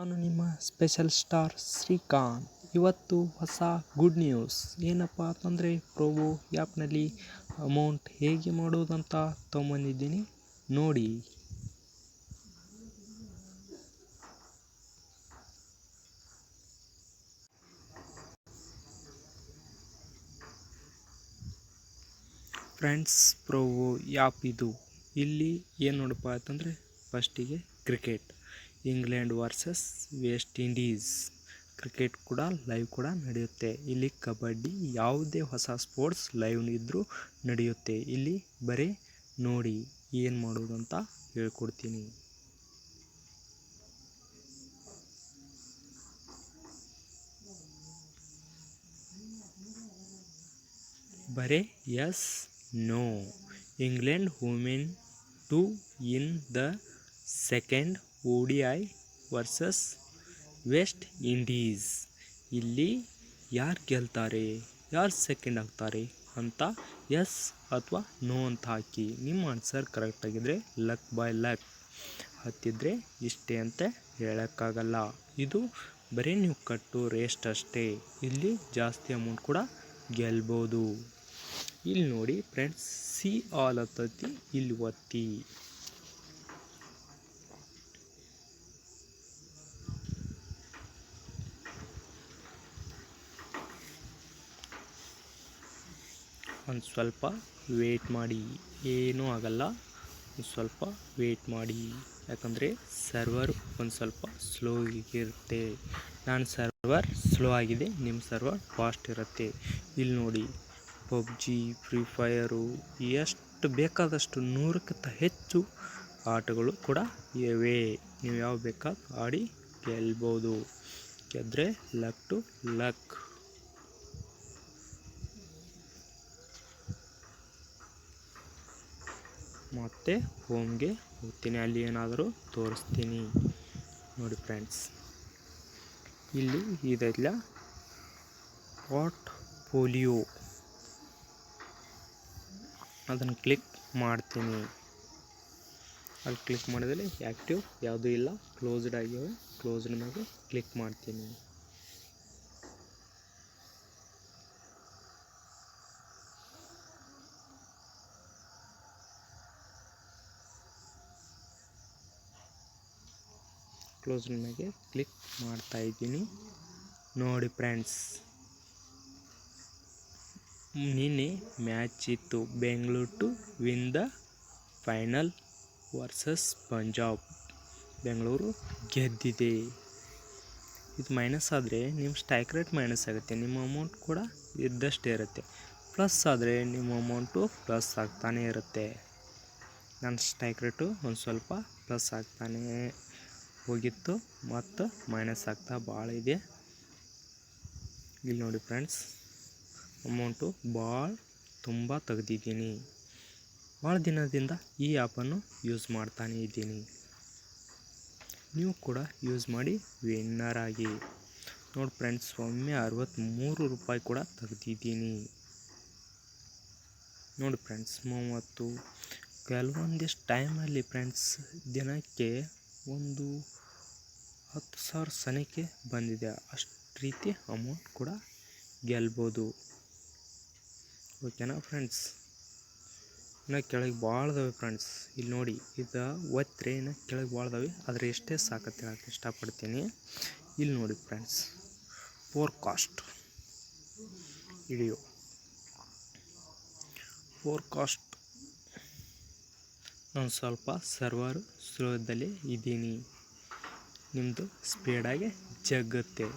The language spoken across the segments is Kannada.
ನಾನು ನಿಮ್ಮ ಸ್ಪೆಷಲ್ ಸ್ಟಾರ್ ಶ್ರೀಕಾಂತ್. ಇವತ್ತು ಹೊಸ ಗುಡ್ ನ್ಯೂಸ್ ಏನಪ್ಪ ಅಂತಂದರೆ ಪ್ರೋಮೋ ಆ್ಯಪ್ನಲ್ಲಿ ಅಮೌಂಟ್ ಹೇಗೆ ಮಾಡೋದಂತ ತೊಗೊಂಬಂದಿದ್ದೀನಿ ನೋಡಿ. ಫ್ರೆಂಡ್ಸ್, ಪ್ರೋಮೋ ಆ್ಯಪ್ ಇದು. ಇಲ್ಲಿ ಏನು ನೋಡಪ್ಪ ಅಂತಂದರೆ ಫಸ್ಟಿಗೆ cricket, England versus West Indies cricket ಕೂಡ ಲೈವ್ ಕೂಡ ನಡೆಯುತ್ತೆ. ಇಲ್ಲಿ ಕಬಡ್ಡಿ, ಯಾವುದೇ ಹೊಸ ಸ್ಪೋರ್ಟ್ಸ್ ಲೈವ್ ಇದ್ದರೂ ನಡೆಯುತ್ತೆ. ಇಲ್ಲಿ ಬರೀ ನೋಡಿ ಏನು ಮಾಡೋದು ಅಂತ ಹೇಳ್ಕೊಡ್ತೀನಿ. ಬರೀ yes no. England women to in the second ODI versus West Indies. ಇಲ್ಲಿ ಯಾರು ಗೆಲ್ತಾರೆ, ಯಾರು ಸೆಕೆಂಡ್ ಆಗ್ತಾರೆ ಅಂತ ಎಸ್ ಅಥವಾ ನೋ ಅಂತ ಹಾಕಿ. ನಿಮ್ಮ ಆನ್ಸರ್ ಕರೆಕ್ಟಾಗಿದ್ದರೆ ಲಕ್ ಬೈ ಲಕ್, ಹತ್ತಿದ್ರೆ ಇಷ್ಟೇ ಅಂತ ಹೇಳೋಕ್ಕಾಗಲ್ಲ. ಇದು ಬರೀ ನೀವು ಕಟ್ಟು ರೇಸ್ಟ್ ಅಷ್ಟೇ. ಇಲ್ಲಿ ಜಾಸ್ತಿ ಅಮೌಂಟ್ ಕೂಡ ಗೆಲ್ಬೋದು. ಇಲ್ಲಿ ನೋಡಿ ಫ್ರೆಂಡ್ಸ್, ಸಿ ಆಲ್ ಹತ್ತತಿ, ಇಲ್ಲಿ ಒತ್ತಿ. ಒಂದು ಸ್ವಲ್ಪ ವೇಟ್ ಮಾಡಿ, ಏನೂ ಆಗಲ್ಲ. ಒಂದು ಸ್ವಲ್ಪ ವೇಟ್ ಮಾಡಿ, ಯಾಕಂದರೆ ಸರ್ವರ್ ಒಂದು ಸ್ವಲ್ಪ ಸ್ಲೋ ಇರುತ್ತೆ. ನನ್ನ ಸರ್ವರ್ ಸ್ಲೋ ಆಗಿದೆ, ನಿಮ್ಮ ಸರ್ವರ್ ಫಾಸ್ಟ್ ಇರುತ್ತೆ. ಇಲ್ಲಿ ನೋಡಿ, ಪಬ್ಜಿ, ಫ್ರೀ ಫೈರು, ಎಷ್ಟು ಬೇಕಾದಷ್ಟು 100ಕ್ಕಿಂತ ಹೆಚ್ಚು ಆಟಗಳು ಕೂಡ ಇವೆ. ನೀವು ಯಾವ ಬೇಕಾದ ಆಡಿ ಗೆಲ್ಬೋದು. ಗೆದ್ದರೆ ಲಕ್ ಟು ಲಕ್. ಮತ್ತೆ ಹೋಮ್ಗೆ ಹೋಗ್ತೀನಿ, ಅಲ್ಲಿ ಏನಾದರೂ ತೋರಿಸ್ತೀನಿ ನೋಡಿ ಫ್ರೆಂಡ್ಸ್. ಇಲ್ಲಿ ಇದೆಲ್ಲ ಪೋರ್ಟ್ಫೋಲಿಯೋ, ಅದನ್ನು ಕ್ಲಿಕ್ ಮಾಡ್ತೀನಿ. ಅಲ್ಲಿ ಕ್ಲಿಕ್ ಮಾಡಿದರೆ ಆ್ಯಕ್ಟಿವ್ ಯಾವುದೂ ಇಲ್ಲ, ಕ್ಲೋಸ್ಡ್ ಆಗಿವೆ. ಕ್ಲೋಸ್ಡ್ ಮೇಲೆ ಕ್ಲಿಕ್ ಮಾಡ್ತೀನಿ. ಕ್ಲೋಸ್ ಮೇಲೆ ಕ್ಲಿಕ್ ಮಾಡ್ತಾ ಇದ್ದೀನಿ ನೋಡಿ ಫ್ರೆಂಡ್ಸ್. ನಿನ್ನೆ ಮ್ಯಾಚ್ ಇತ್ತು, Bengaluru to win the final versus Punjab. Bengaluru ಗೆದ್ದಿದೆ. ಇದು ಮೈನಸ್ ಆದರೆ ನಿಮ್ಮ ಸ್ಟ್ರೈಕ್ ರೇಟ್ ಮೈನಸ್ ಆಗುತ್ತೆ, ನಿಮ್ಮ ಅಮೌಂಟ್ ಕೂಡ ಇದ್ದಷ್ಟೇ ಇರುತ್ತೆ. ಪ್ಲಸ್ ಆದರೆ ನಿಮ್ಮ ಅಮೌಂಟು ಪ್ಲಸ್ ಆಗ್ತಾನೇ ಇರುತ್ತೆ. ನನ್ನ ಸ್ಟ್ರೈಕ್ ರೇಟು ಒಂದು ಸ್ವಲ್ಪ ಪ್ಲಸ್ ಆಗ್ತಾನೇ ಹೋಗಿತ್ತು, ಮತ್ತು ಮೈನಸ್ ಆಗ್ತಾ ಭಾಳ ಇದೆ. ಇಲ್ಲಿ ನೋಡಿ ಫ್ರೆಂಡ್ಸ್, ಅಮೌಂಟು ತುಂಬ ತೆಗೆದಿದ್ದೀನಿ. ಭಾಳ ದಿನದಿಂದ ಈ ಆ್ಯಪನ್ನು ಯೂಸ್ ಮಾಡ್ತಾನೇ ಇದ್ದೀನಿ. ನೀವು ಕೂಡ ಯೂಸ್ ಮಾಡಿ ವಿನ್ನರ್ ಆಗಿ. ನೋಡಿ ಫ್ರೆಂಡ್ಸ್, ಒಮ್ಮೆ 63 ರೂಪಾಯಿ ಕೂಡ ತೆಗೆದಿದ್ದೀನಿ ನೋಡಿ ಫ್ರೆಂಡ್ಸ್. 30 ಕೆಲವೊಂದಿಷ್ಟು ಟೈಮಲ್ಲಿ ಫ್ರೆಂಡ್ಸ್ ದಿನಕ್ಕೆ ಒಂದು 10,000 ಸನಿಕೆ ಬಂದಿದೆ. ಅಷ್ಟು ರೀತಿ ಅಮೌಂಟ್ ಕೂಡ ಗೆಲ್ಬೋದು. ಓಕೆನಾ ಫ್ರೆಂಡ್ಸ್? ಇನ್ನು ಕೆಳಗೆ ಭಾಳ ಇದಾವೆ ಫ್ರೆಂಡ್ಸ್. ಇಲ್ಲಿ ನೋಡಿ, ಇದು ಒತ್ತರೆ ಇನ್ನು ಕೆಳಗೆ ಭಾಳ ಇದಾವೆ, ಆದರೆ ಎಷ್ಟೇ ಸಾಕತ್ತೆ ಹೇಳಕ್ಕೆ ಇಷ್ಟಪಡ್ತೀನಿ. ಇಲ್ಲಿ ನೋಡಿ ಫ್ರೆಂಡ್ಸ್, ಫೋರ್ಕಾಸ್ಟ್ ವಿಡಿಯೋ, ಫೋರ್ಕಾಸ್ಟ್. ನಾನು ಸ್ವಲ್ಪ ಸರ್ವರ್ ಸ್ಲೋದಲ್ಲಿ ಇದ್ದೀನಿ, ನಿಮ್ಮದು ಸ್ಪೀಡಾಗಿ ಜಗ್ಗುತ್ತೆ.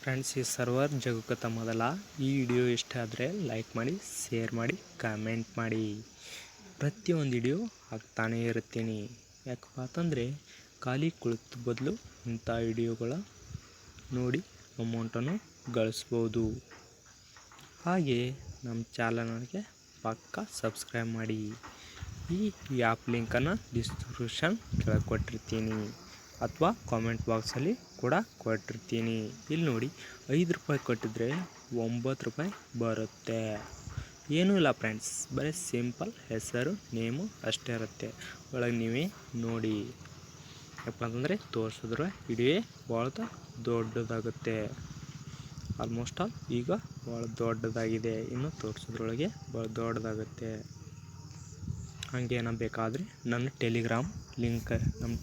ಫ್ರೆಂಡ್ಸ್, ಈ ಸರ್ವರ್ ಜಗಕ್ಕತ್ತ ಮೊದಲ ಈ ವಿಡಿಯೋ ಇಷ್ಟ ಆದರೆ ಲೈಕ್ ಮಾಡಿ, ಶೇರ್ ಮಾಡಿ, ಕಾಮೆಂಟ್ ಮಾಡಿ. ಪ್ರತಿಯೊಂದು ವಿಡಿಯೋ ಹಾಕ್ತಾನೇ ಇರ್ತೀನಿ. ಯಾಕಪ್ಪ ಅಂತಂದರೆ ಖಾಲಿ ಕುಳಿತ ಬದಲು ಇಂಥ ವಿಡಿಯೋಗಳ ನೋಡಿ ಅಮೌಂಟನ್ನು ಗಳಿಸ್ಬೋದು. ಹಾಗೆ ನಮ್ಮ ಚಾನಲ್ಗೆ ಪಕ್ಕ ಸಬ್ಸ್ಕ್ರೈಬ್ ಮಾಡಿ. ಈ ಆ್ಯಪ್ ಲಿಂಕನ್ನು ಡಿಸ್ಕ್ರಿಪ್ಷನ್ ಕೆಳಗೆ ಕೊಟ್ಟಿರ್ತೀನಿ ಅಥವಾ ಕಾಮೆಂಟ್ ಬಾಕ್ಸಲ್ಲಿ ಕೂಡ ಕೊಟ್ಟಿರ್ತೀನಿ. ಇಲ್ಲಿ ನೋಡಿ, 5 ರೂಪಾಯಿ ಕೊಟ್ಟಿದ್ರೆ 9 ರೂಪಾಯಿ ಬರುತ್ತೆ. ಏನೂ ಇಲ್ಲ ಫ್ರೆಂಡ್ಸ್, ಬರೀ ಸಿಂಪಲ್ ಹೆಸರು ನೇಮು ಅಷ್ಟೇ ಇರುತ್ತೆ. ಒಳಗೆ ನೀವೇ ನೋಡಿ. ಯಾಕಂತಂದರೆ ತೋರಿಸಿದ್ರೆ ವಿಡಿಯೋ ಭಾಳ ದೊಡ್ಡದಾಗುತ್ತೆ. ಆಲ್ಮೋಸ್ಟ್ ಆಲ್ ಈಗ ಭಾಳ ದೊಡ್ಡದಾಗಿದೆ. ಇನ್ನು ತೋರಿಸೋದ್ರೊಳಗೆ ಭಾಳ ದೊಡ್ಡದಾಗುತ್ತೆ. ಹಂಗೇನ ಬೇಕಾದರೆ ನಮ್ಮ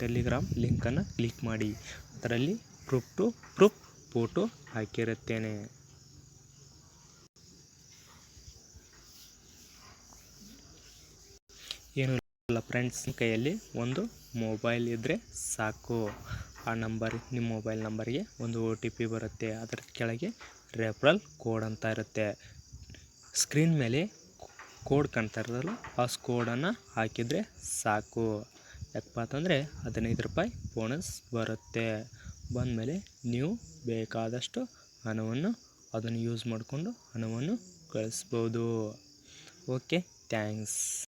ಟೆಲಿಗ್ರಾಮ್ ಲಿಂಕನ್ನು ಕ್ಲಿಕ್ ಮಾಡಿ. ಅದರಲ್ಲಿ ಪ್ರೂಫ್ ಫೋಟೋ ಹಾಕಿರುತ್ತೇನೆ. ಏನೂ ಇಲ್ಲ ಫ್ರೆಂಡ್ಸ್, ಕೈಯಲ್ಲಿ ಒಂದು ಮೊಬೈಲ್ ಇದ್ದರೆ ಸಾಕು. ನಿಮ್ಮ ಮೊಬೈಲ್ ನಂಬರ್ಗೆ ಒಂದು OTP ಬರುತ್ತೆ. ಅದರ ಕೆಳಗೆ ರೆಫರಲ್ ಕೋಡ್ ಅಂತ ಇರುತ್ತೆ. ಸ್ಕ್ರೀನ್ ಮೇಲೆ ಕೋಡ್ ಕಾಣ್ತಾ ಇರೋದಲ್ಲ, ಆ ಕೋಡನ್ನು ಹಾಕಿದರೆ ಸಾಕು. ಯಾಕಪ್ಪ ಅಂತಂದರೆ 15 ರೂಪಾಯಿ ಬೋನಸ್ ಬರುತ್ತೆ. ಬಂದಮೇಲೆ ನೀವು ಬೇಕಾದಷ್ಟು ಹಣವನ್ನು ಅದನ್ನು ಯೂಸ್ ಮಾಡಿಕೊಂಡು ಹಣವನ್ನು ಗಳಿಸ್ಬೋದು. Okay, thanks.